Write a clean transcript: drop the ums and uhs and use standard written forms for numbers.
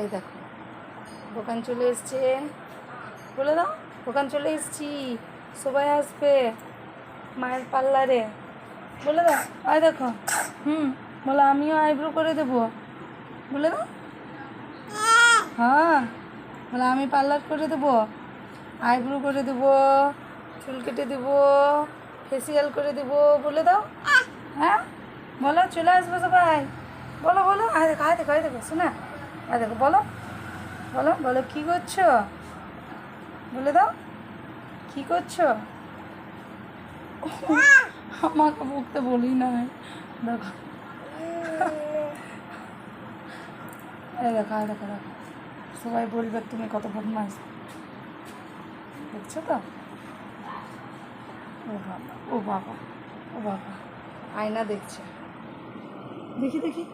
এই দেখো দোকান চলে এসছে, বলে দাও দোকান চলে এসছি, সবাই আসবে মায়ের পার্লারে, বলে দাও। আয় দেখো, বলো আমিও আইব্রো করে দেবো, বলে দাও। হ্যাঁ, বলে আমি পার্লার করে দেবো, আইব্রো করে দেবো, চুল কেটে দেবো, ফেসিয়াল করে দেবো, বলে দাও। হ্যাঁ বলো, চলে আসবো সবাই, বলো বলো। আয় দেখো আয় দেখো আয় দেখো শোনা, আয় দেখো বলো বলো বলো, কী করছো, বলে দাও কী করছো। আমাকে বকতে বলি না, দেখো এই দেখো আয় দেখো দেখো, সবাই বলবে তুমি কত বদমাইশ, দেখছো তো। ও বাবা ও বাবা ও বাবা, আয়না দেখছে, দেখি দেখি।